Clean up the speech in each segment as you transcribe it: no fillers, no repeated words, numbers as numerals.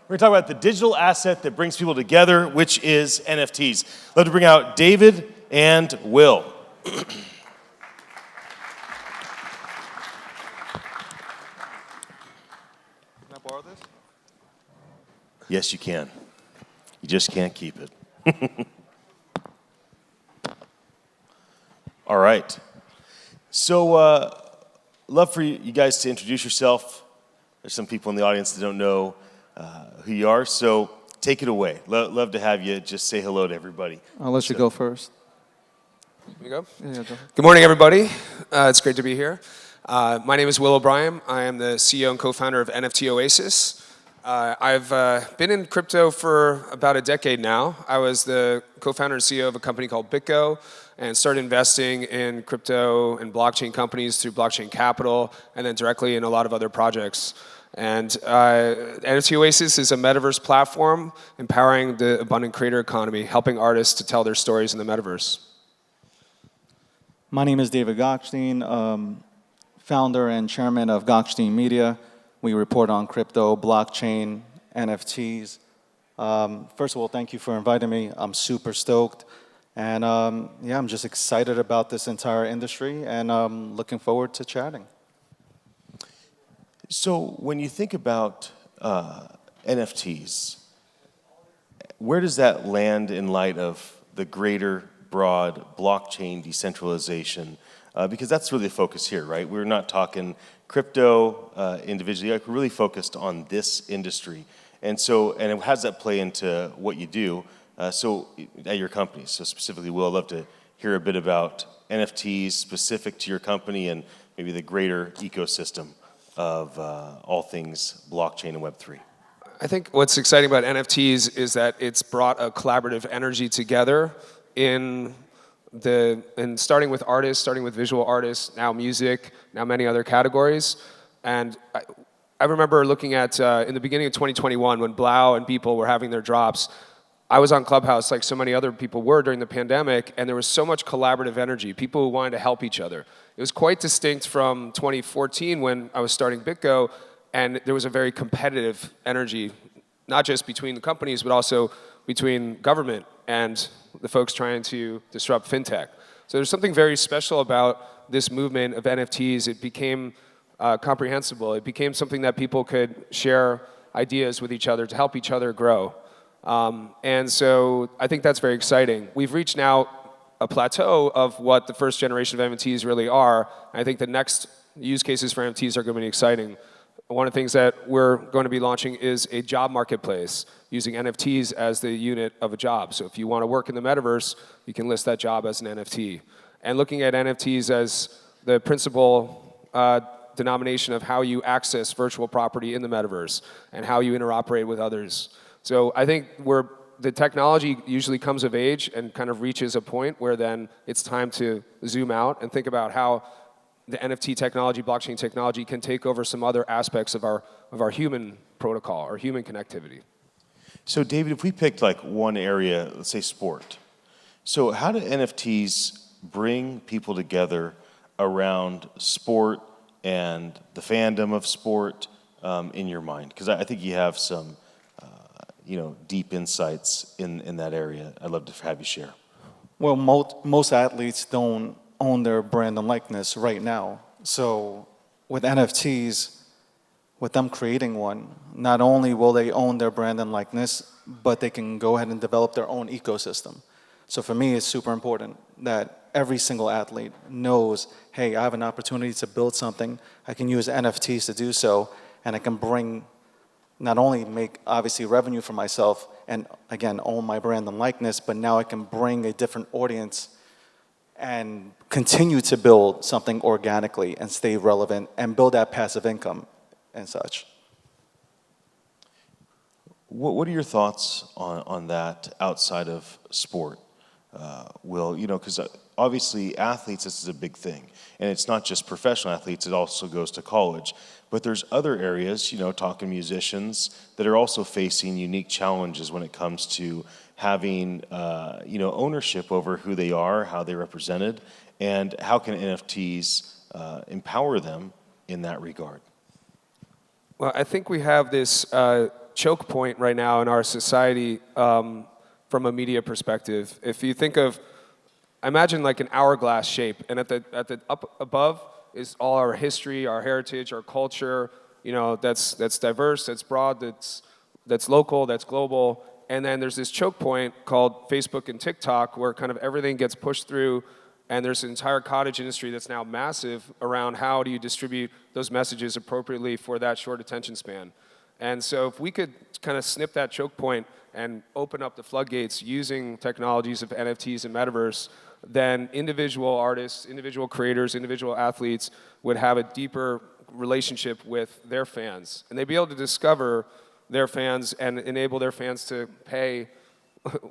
We're going to talk about the digital asset that brings people together, which is NFTs. I'd love to bring out David and Will. Can I borrow this? Yes, you can. You just can't keep it. All right. So, love for you guys to introduce yourself. There's some people in the audience that don't know who you are, so take it away. Love to have you just say hello to everybody. I'll let you go first. Here you go. Yeah, go. Good morning, everybody. It's great to be here. My name is Will O'Brien. I am the CEO and co-founder of NFT.NYC. I've been in crypto for about a decade now. I was the co-founder and CEO of a company called BitGo and started investing in crypto and blockchain companies through Blockchain Capital and then directly in a lot of other projects. And NFT.NYC is a metaverse platform empowering the abundant creator economy, helping artists to tell their stories in the metaverse. My name is David Gokhshtein, founder and chairman of Gokhshtein Media. We report on crypto, blockchain, NFTs. First of all, thank you for inviting me. I'm super stoked. And yeah, I'm just excited about this entire industry and looking forward to chatting. So when you think about NFTs, where does that land in light of the greater, broad blockchain decentralization? Because that's really the focus here, right? We're not talking crypto individually. We're really focused on this industry. And so, and how does that play into what you do? So at your company, so specifically, Will, I'd love to hear a bit about NFTs specific to your company and maybe the greater ecosystem of all things blockchain and Web3. I think what's exciting about NFTs is that it's brought a collaborative energy together in starting with artists, starting with visual artists, now music, now many other categories. And I remember looking at, in the beginning of 2021, when Blau and people were having their drops, I was on Clubhouse like so many other people were during the pandemic, and there was so much collaborative energy, people who wanted to help each other. It was quite distinct from 2014 when I was starting BitGo, and there was a very competitive energy, not just between the companies, but also between government and the folks trying to disrupt fintech. So there's something very special about this movement of NFTs. It became comprehensible. It became something that people could share ideas with each other to help each other grow. And so I think that's very exciting. We've reached now a plateau of what the first generation of NFTs really are. I think the next use cases for NFTs are going to be exciting. One of the things that we're going to be launching is a job marketplace using NFTs as the unit of a job. So if you want to work in the metaverse, you can list that job as an NFT. And looking at NFTs as the principal denomination of how you access virtual property in the metaverse and how you interoperate with others. So I think the technology usually comes of age and kind of reaches a point where then it's time to zoom out and think about how the NFT technology, blockchain technology can take over some other aspects of our human protocol, our human connectivity. So David, if we picked like one area, let's say sport. So how do NFTs bring people together around sport and the fandom of sport in your mind? Because I think you have some deep insights in that area. I'd love to have you share. Well, most athletes don't own their brand and likeness right now. So with NFTs, with them creating one, not only will they own their brand and likeness, but they can go ahead and develop their own ecosystem. So for me, it's super important that every single athlete knows, hey, I have an opportunity to build something. I can use NFTs to do so, and I can bring, not only make, obviously, revenue for myself and, again, own my brand and likeness, but now I can bring a different audience and continue to build something organically and stay relevant and build that passive income and such. What are your thoughts on that outside of sport, Will? Because obviously athletes, this is a big thing. And it's not just professional athletes, it also goes to college. But there's other areas, talking musicians, that are also facing unique challenges when it comes to having, ownership over who they are, how they're represented, and how can NFTs empower them in that regard? Well, I think we have this choke point right now in our society from a media perspective. If you think of, imagine like an hourglass shape, and at the up above is all our history, our heritage, our culture. You know, that's diverse, that's broad, that's local, that's global. And then there's this choke point called Facebook and TikTok, where kind of everything gets pushed through. And there's an entire cottage industry that's now massive around how do you distribute those messages appropriately for that short attention span. And so if we could kind of snip that choke point and open up the floodgates using technologies of NFTs and metaverse, then individual artists, individual creators, individual athletes would have a deeper relationship with their fans. And they'd be able to discover their fans and enable their fans to pay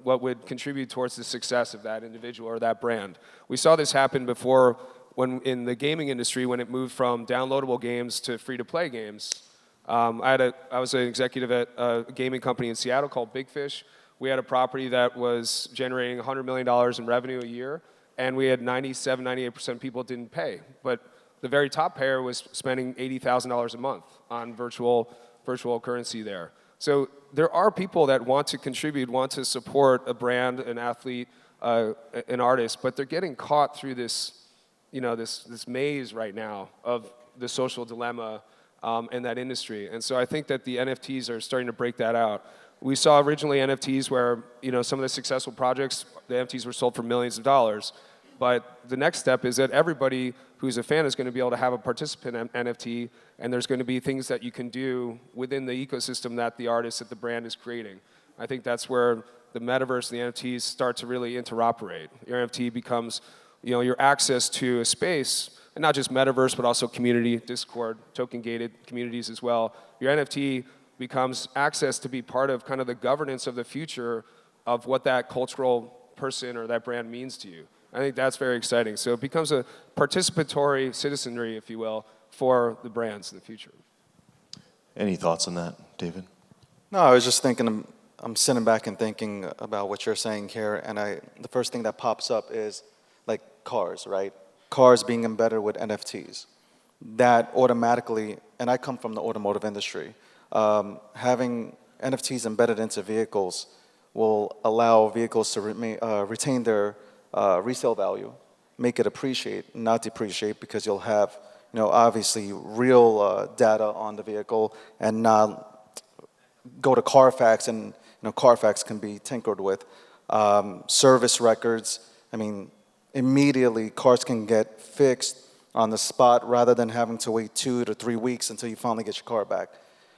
what would contribute towards the success of that individual or that brand. We saw this happen before when in the gaming industry when it moved from downloadable games to free-to-play games. I was an executive at a gaming company in Seattle called Big Fish. We had a property that was generating $100 million in revenue a year, and we had 97, 98% people didn't pay. But the very top payer was spending $80,000 a month on virtual currency there. So there are people that want to contribute, want to support a brand, an athlete, an artist, but they're getting caught through this, you know, this maze right now of the social dilemma in that industry. And so I think that the NFTs are starting to break that out. We saw originally NFTs where, you know, some of the successful projects, the NFTs were sold for millions of dollars. But the next step is that everybody who's a fan is going to be able to have a participant NFT, and there's going to be things that you can do within the ecosystem that the artist, that the brand is creating. I think that's where the metaverse and the NFTs start to really interoperate. Your NFT becomes, you know, your access to a space, and not just metaverse, but also community, Discord, token-gated communities as well. Your NFT becomes access to be part of kind of the governance of the future of what that cultural person or that brand means to you. I think that's very exciting. So it becomes a participatory citizenry, if you will, for the brands in the future. Any thoughts on that, David? No, I was just thinking, I'm sitting back and thinking about what you're saying here, and the first thing that pops up is like cars, right? Cars being embedded with NFTs. That automatically, and I come from the automotive industry, having NFTs embedded into vehicles will allow vehicles to retain their resale value, make it appreciate, not depreciate, because you'll have, you know, obviously real data on the vehicle and not go to Carfax and, you know, Carfax can be tinkered with. Service records, I mean, immediately cars can get fixed on the spot rather than having to wait 2 to 3 weeks until you finally get your car back.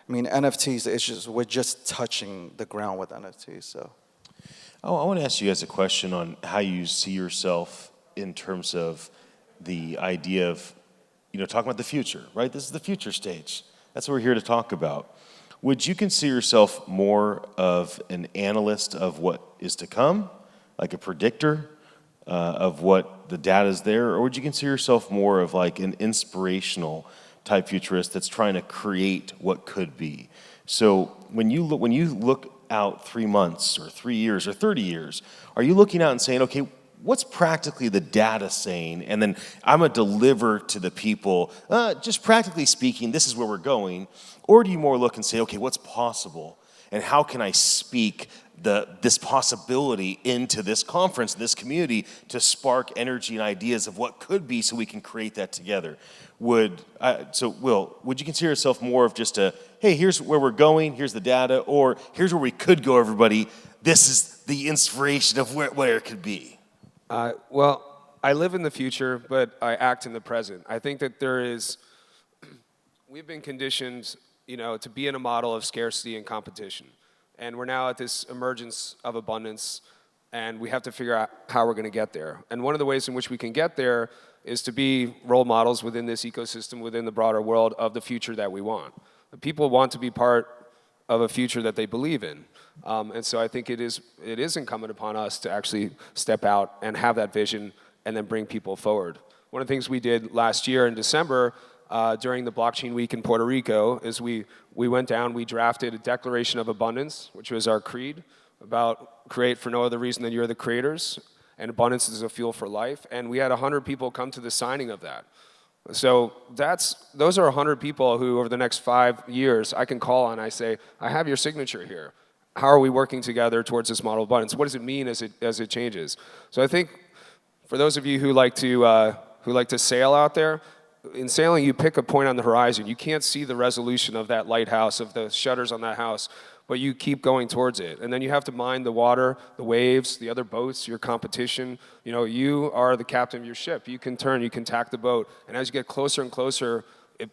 I mean, NFTs, we're just touching the ground with NFTs, so. Oh, I want to ask you guys a question on how you see yourself in terms of the idea of, you know, talking about the future, right? This is the future stage. That's what we're here to talk about. Would you consider yourself more of an analyst of what is to come, like a predictor of what the data is there, or would you consider yourself more of like an inspirational type futurist that's trying to create what could be? So when you look out 3 months or 3 years or 30 years, are you looking out and saying, okay, what's practically the data saying? And then I'm going to deliver to the people, just practically speaking, this is where we're going. Or do you more look and say, okay, what's possible? And how can I speak this possibility into this conference, this community, to spark energy and ideas of what could be so we can create that together? Will, would you consider yourself more of just a, hey, here's where we're going, here's the data, or here's where we could go, everybody, this is the inspiration of where it could be? Well, I live in the future, but I act in the present. I think that we've been conditioned, you know, to be in a model of scarcity and competition. And we're now at this emergence of abundance, and we have to figure out how we're going to get there. And one of the ways in which we can get there is to be role models within this ecosystem, within the broader world of the future that we want. People want to be part of a future that they believe in. And so I think it is incumbent upon us to actually step out and have that vision and then bring people forward. One of the things we did last year in December during the Blockchain Week in Puerto Rico is we went down, we drafted a Declaration of Abundance, which was our creed, about create for no other reason than you're the creators, and abundance is a fuel for life. And we had 100 people come to the signing of that. So those are 100 people who over the next 5 years I can call on. I say, I have your signature here. How are we working together towards this model of abundance? What does it mean as it changes? So I think for those of you who like to sail out there, in sailing you pick a point on the horizon. You can't see the resolution of that lighthouse, of the shutters on that house, but you keep going towards it. And then you have to mind the water, the waves, the other boats, your competition. You know, you are the captain of your ship. You can turn, you can tack the boat. And as you get closer and closer,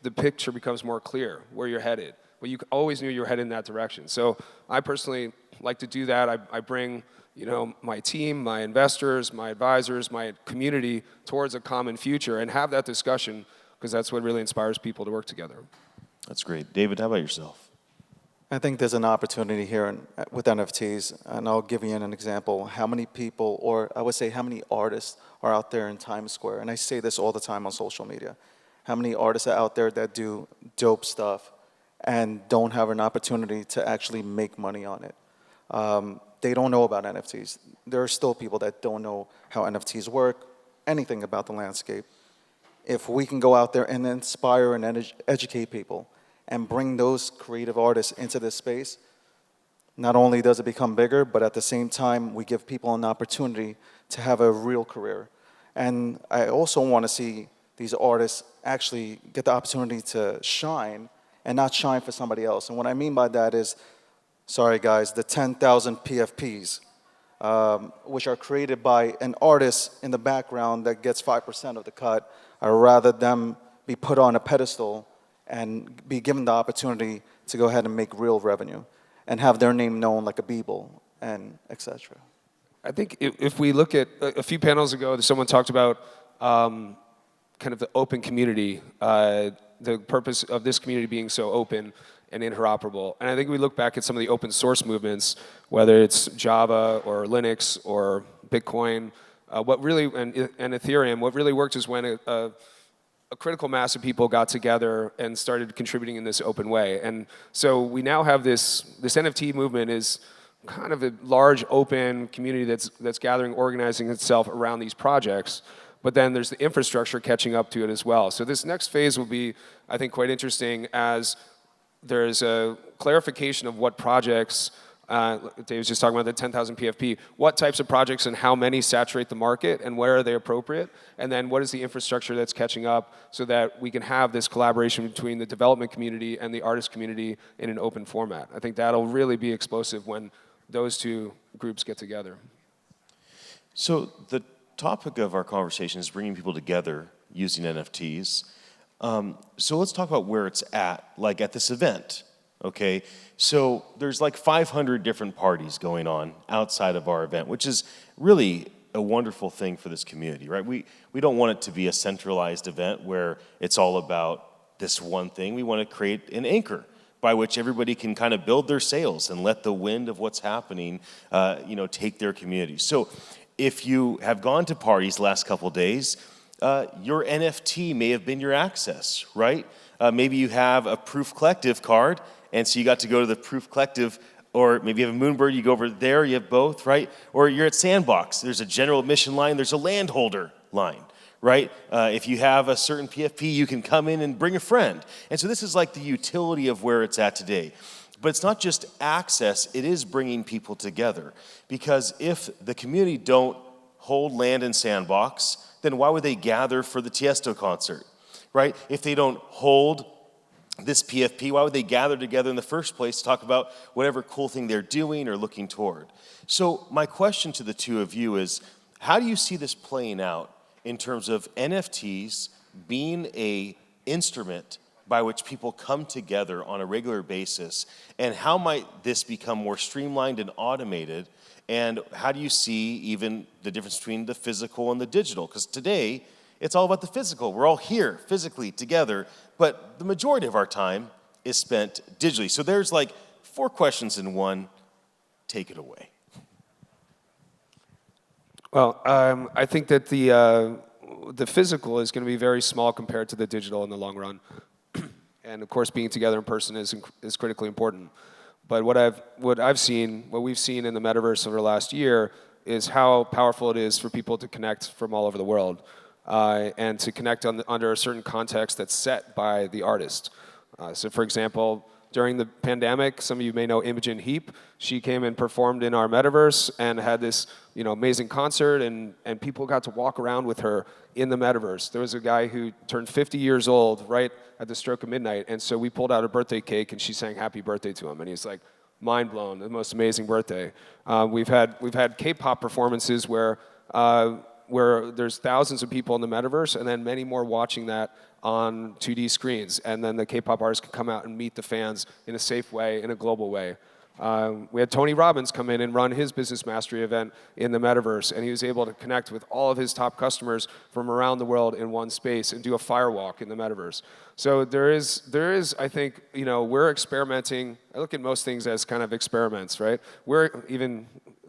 the picture becomes more clear where you're headed. But you always knew you were headed in that direction. So I personally like to do that. I bring, you know, my team, my investors, my advisors, my community towards a common future and have that discussion, because that's what really inspires people to work together. That's great. David, how about yourself? I think there's an opportunity here with NFTs, and I'll give you an example. How many people, or I would say how many artists are out there in Times Square? And I say this all the time on social media. How many artists are out there that do dope stuff and don't have an opportunity to actually make money on it? They don't know about NFTs. There are still people that don't know how NFTs work, anything about the landscape. If we can go out there and inspire and educate people and bring those creative artists into this space, not only does it become bigger, but at the same time, we give people an opportunity to have a real career. And I also want to see these artists actually get the opportunity to shine and not shine for somebody else. And what I mean by that is, sorry guys, the 10,000 PFPs, which are created by an artist in the background that gets 5% of the cut, I'd rather them be put on a pedestal and be given the opportunity to go ahead and make real revenue and have their name known like a Beeple and etc. I think if we look at a few panels ago, someone talked about kind of the open community, the purpose of this community being so open and interoperable. And I think we look back at some of the open source movements, whether it's Java or Linux or Bitcoin, and Ethereum. What really worked is when a critical mass of people got together and started contributing in this open way. And so we now have this NFT movement is kind of a large open community that's gathering, organizing itself around these projects. But then there's the infrastructure catching up to it as well. So this next phase will be, I think, quite interesting as there's a clarification of what projects, Dave was just talking about the 10,000 PFP, what types of projects and how many saturate the market and where are they appropriate, and then what is the infrastructure that's catching up so that we can have this collaboration between the development community and the artist community in an open format. I think that'll really be explosive when those two groups get together. So the topic of our conversation is bringing people together using NFTs. So let's talk about where it's at, like at this event, okay? So there's like 500 different parties going on outside of our event, which is really a wonderful thing for this community, right? We don't want it to be a centralized event where it's all about this one thing. We want to create an anchor by which everybody can kind of build their sails and let the wind of what's happening, take their community. So if you have gone to parties the last couple of days, your NFT may have been your access, right? Maybe you have a Proof Collective card, and so you got to go to the Proof Collective, or maybe you have a Moonbird, you go over there, you have both, right? Or you're at Sandbox, there's a general admission line, there's a landholder line, right? If you have a certain PFP, you can come in and bring a friend. And so this is like the utility of where it's at today. But it's not just access, it is bringing people together. Because if the community don't hold land in Sandbox, then why would they gather for the Tiesto concert, right? If they don't hold this PFP, why would they gather together in the first place to talk about whatever cool thing they're doing or looking toward? So my question to the two of you is, how do you see this playing out in terms of NFTs being an instrument by which people come together on a regular basis, and how might this become more streamlined and automated? And how do you see even the difference between the physical and the digital? Because today, it's all about the physical. We're all here physically together, but the majority of our time is spent digitally. So there's like 4 questions in one. Take it away. Well, I think that the physical is going to be very small compared to the digital in the long run. And of course, being together in person is critically important. But what we've seen in the metaverse over the last year is how powerful it is for people to connect from all over the world. and to connect under a certain context that's set by the artist. So for example, during the pandemic, some of you may know Imogen Heap. She came and performed in our metaverse and had this amazing concert, and people got to walk around with her in the metaverse. There was a guy who turned 50 years old right at the stroke of midnight, and so we pulled out a birthday cake and she sang happy birthday to him, and he's like, mind blown, the most amazing birthday. We've had K-pop performances where there's thousands of people in the metaverse and then many more watching that on 2D screens, and then the K-pop artists can come out and meet the fans in a safe way, in a global way. We had Tony Robbins come in and run his Business Mastery event in the metaverse, and he was able to connect with all of his top customers from around the world in one space and do a firewalk in the metaverse. So there is, I think, we're experimenting. I look at most things as kind of experiments, right?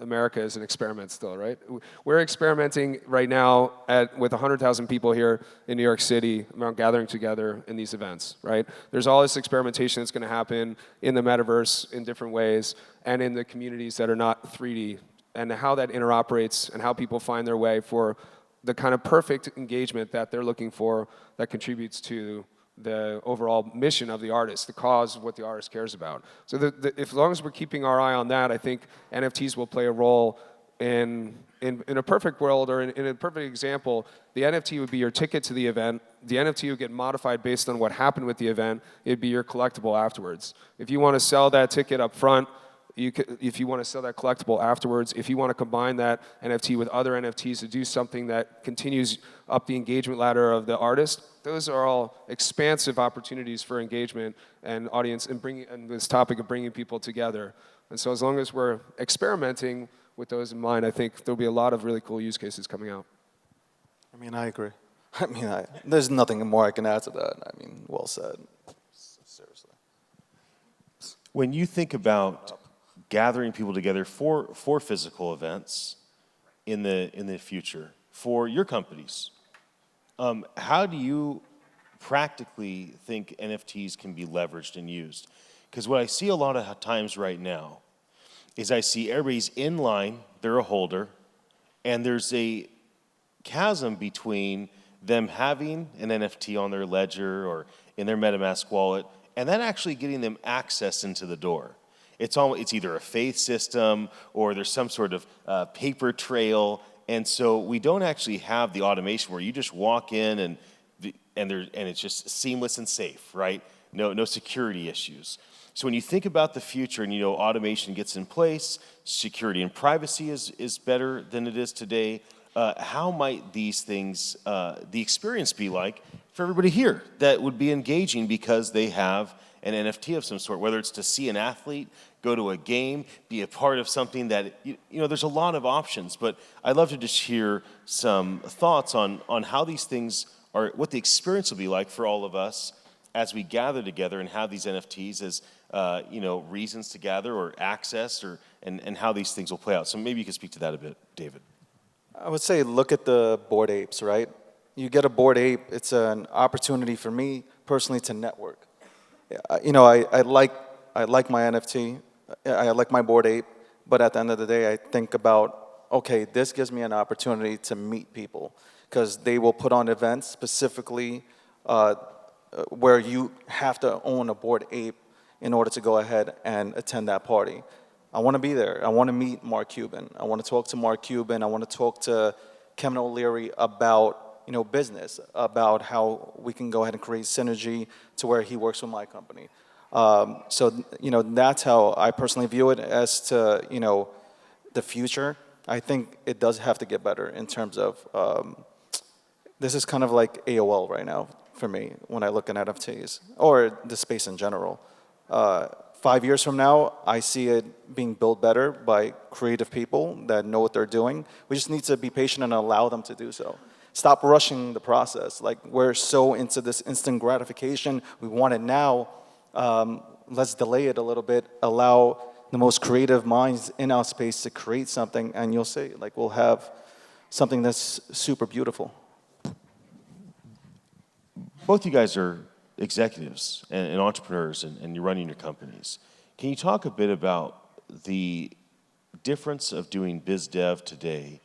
America is an experiment still, right? We're experimenting right now with 100,000 people here in New York City around gathering together in these events, right? There's all this experimentation that's going to happen in the metaverse in different ways and in the communities that are not 3D, and how that interoperates and how people find their way for the kind of perfect engagement that they're looking for that contributes to the overall mission of the artist, the cause of what the artist cares about. So as long as we're keeping our eye on that, I think NFTs will play a role in a perfect world, or in a perfect example. The NFT would be your ticket to the event. The NFT would get modified based on what happened with the event. It'd be your collectible afterwards. If you want to sell that ticket up front, if you want to sell that collectible afterwards, if you want to combine that NFT with other NFTs to do something that continues up the engagement ladder of the artist, those are all expansive opportunities for engagement and audience, and this topic of bringing people together. And so as long as we're experimenting with those in mind, I think there'll be a lot of really cool use cases coming out. I mean, I agree. There's nothing more I can add to that. Well said. Seriously. When you think about gathering people together for physical events in the future for your companies, how do you practically think NFTs can be leveraged and used? Because what I see a lot of times right now is I see everybody's in line, they're a holder, and there's a chasm between them having an NFT on their ledger or in their MetaMask wallet, and then actually getting them access into the door. It's either a faith system or there's some sort of paper trail, and so we don't actually have the automation where you just walk in and it's just seamless and safe, right? No security issues. So when you think about the future and automation gets in place, security and privacy is better than it is today, how might these things, the experience be like for everybody here that would be engaging because they have an NFT of some sort, whether it's to see an athlete, go to a game, be a part of something that, there's a lot of options, but I'd love to just hear some thoughts on how these things are, what the experience will be like for all of us as we gather together and have these NFTs as, reasons to gather or access, and how these things will play out. So maybe you could speak to that a bit, David. I would say look at the Bored Apes, right? You get a Bored Ape, it's an opportunity for me personally to network. I like my NFT, I like my Bored Ape, but at the end of the day, I think about, okay, this gives me an opportunity to meet people, because they will put on events specifically where you have to own a Bored Ape in order to go ahead and attend that party. I want to be there. I want to meet Mark Cuban. I want to talk to Mark Cuban. I want to talk to Kevin O'Leary about business, about how we can go ahead and create synergy to where he works with my company. So that's how I personally view it. As to the future, I think it does have to get better in terms of this is kind of like AOL right now for me when I look at NFTs or the space in general. 5 years from now, I see it being built better by creative people that know what they're doing. We just need to be patient and allow them to do so. Stop rushing the process. Like, we're so into this instant gratification. We want it now. Let's delay it a little bit. Allow the most creative minds in our space to create something, and you'll see, like, we'll have something that's super beautiful. Both you guys are executives and entrepreneurs, and you're running your companies. Can you talk a bit about the difference of doing biz dev today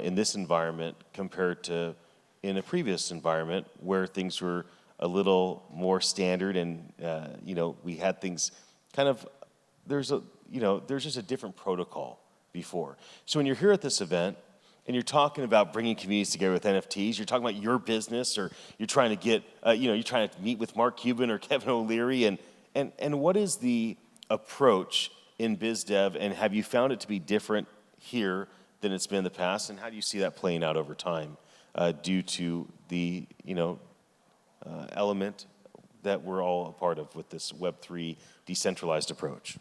in this environment compared to in a previous environment where things were a little more standard, and we had things kind of there's just a different protocol before. So when you're here at this event and you're talking about bringing communities together with NFTs, you're talking about your business, or you're trying to get you're trying to meet with Mark Cuban or Kevin O'Leary, and what is the approach in biz dev, and have you found it to be different here than it's been in the past, and how do you see that playing out over time due to the element that we're all a part of with this Web3 decentralized approach?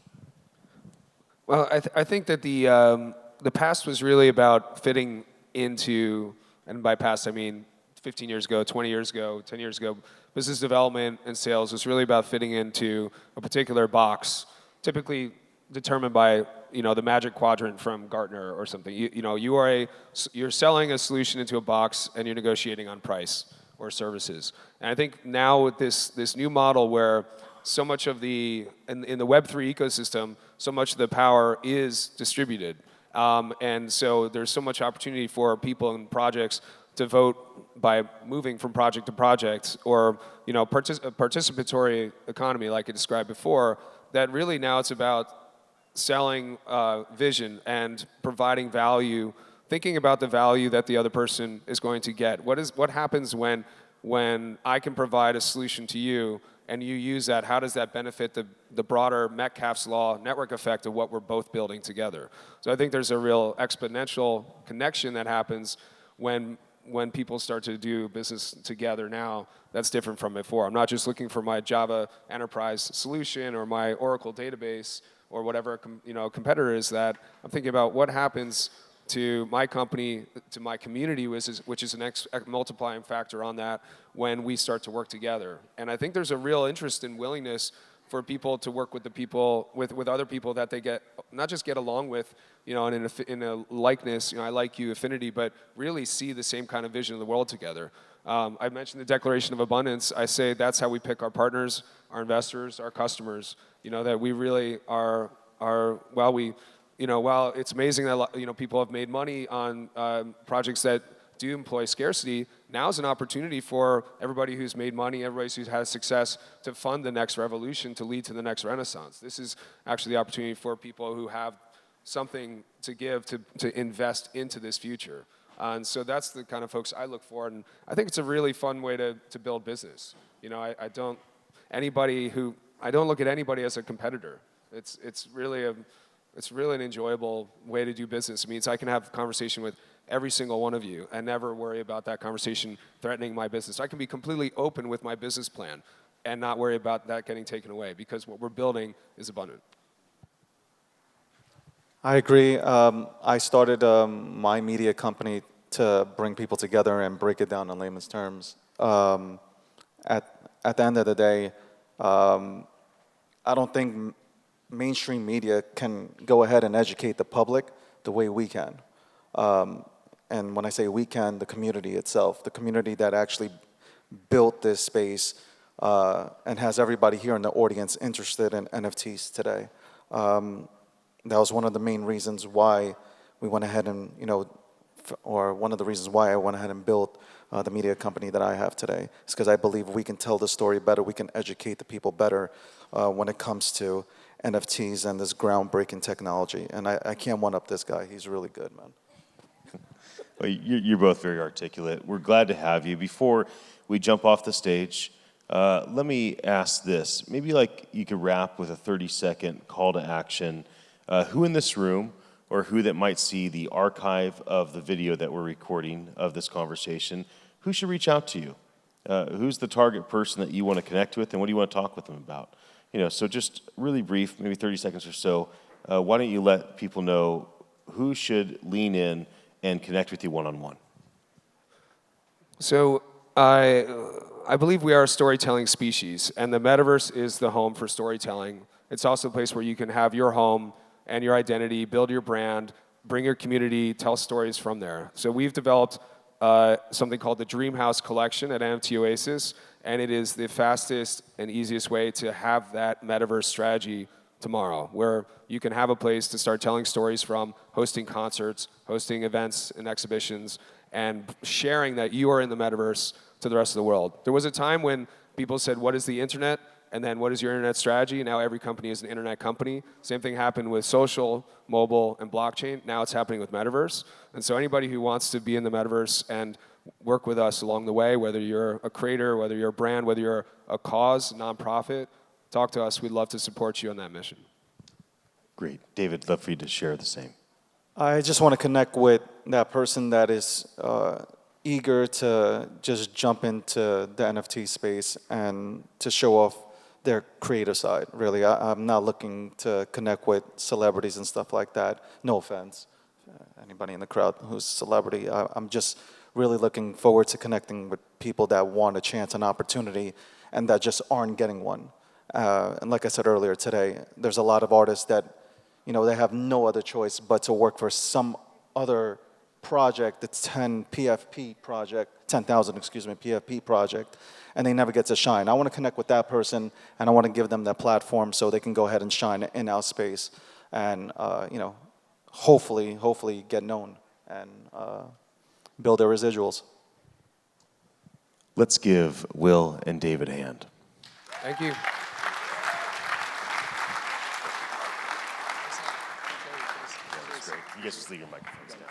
Well, I think that the past was really about fitting into, and by past I mean 15 years ago, 20 years ago, 10 years ago, business development and sales was really about fitting into a particular box, typically determined by the Magic Quadrant from Gartner or something. You're selling a solution into a box, and you're negotiating on price or services. And I think now with this new model where so much of in the Web3 ecosystem, so much of the power is distributed. And so there's so much opportunity for people and projects to vote by moving from project to project, or a participatory economy like I described before, that really now it's about selling vision and providing value, thinking about the value that the other person is going to get. What happens when I can provide a solution to you and you use that? How does that benefit the broader Metcalfe's law network effect of what we're both building together? So I think there's a real exponential connection that happens when people start to do business together now that's different from before. I'm not just looking for my Java enterprise solution or my Oracle database or whatever competitor is that. I'm thinking about what happens to my company, to my community, which is an multiplying factor on that when we start to work together. And I think there's a real interest and willingness for people to work with the people, with other people that they not just get along with, and in a likeness, I like you affinity, but really see the same kind of vision of the world together. I mentioned the Declaration of Abundance. I say that's how we pick our partners, our investors, our customers. That we really are while it's amazing that people have made money on projects that do employ scarcity, now is an opportunity for everybody who's made money, everybody who's had success, to fund the next revolution, to lead to the next renaissance. This is actually the opportunity for people who have something to give to invest into this future. And so that's the kind of folks I look for, and I think it's a really fun way to build business. I don't look at anybody as a competitor. It's really an enjoyable way to do business. It means I can have a conversation with every single one of you and never worry about that conversation threatening my business. I can be completely open with my business plan and not worry about that getting taken away, because what we're building is abundant. I agree. I started my media company to bring people together and break it down in layman's terms. At the end of the day, I don't think mainstream media can go ahead and educate the public the way we can. And when I say we can, the community itself, the community that actually built this space and has everybody here in the audience interested in NFTs today. That was one of the main reasons why we went ahead and, or one of the reasons why I went ahead and built the media company that I have today. It's because I believe we can tell the story better, we can educate the people better when it comes to NFTs and this groundbreaking technology. And I can't one-up this guy. He's really good, man. Well, you're both very articulate. We're glad to have you. Before we jump off the stage, let me ask this. Maybe you could wrap with a 30-second call to action. Who in this room, or who that might see the archive of the video that we're recording of this conversation, who should reach out to you? Who's the target person that you want to connect with, and what do you want to talk with them about? So just really brief, maybe 30 seconds or so. Why don't you let people know who should lean in and connect with you one-on-one? So I believe we are a storytelling species, and the metaverse is the home for storytelling. It's also a place where you can have your home and your identity, build your brand, bring your community, tell stories from there. So we've developed something called the Dream House Collection at NFT.NYC, and it is the fastest and easiest way to have that metaverse strategy tomorrow, where you can have a place to start telling stories from, hosting concerts, hosting events and exhibitions, and sharing that you are in the metaverse to the rest of the world. There was a time when people said, what is the internet? And then what is your internet strategy? Now every company is an internet company. Same thing happened with social, mobile, and blockchain. Now it's happening with metaverse. And so anybody who wants to be in the metaverse and work with us along the way, whether you're a creator, whether you're a brand, whether you're a cause, nonprofit, talk to us. We'd love to support you on that mission. Great. David, love for you to share the same. I just want to connect with that person that is eager to just jump into the NFT space and to show off their creative side, really. I'm not looking to connect with celebrities and stuff like that. No offense, anybody in the crowd who's a celebrity. I'm just really looking forward to connecting with people that want a chance, an opportunity, and that just aren't getting one. And like I said earlier today, there's a lot of artists that, they have no other choice but to work for some other project, the 10,000 PFP project, and they never get to shine. I want to connect with that person, and I want to give them that platform so they can go ahead and shine in our space, and hopefully get known and build their residuals. Let's give Will and David a hand. Thank you. You guys just leave your microphones down.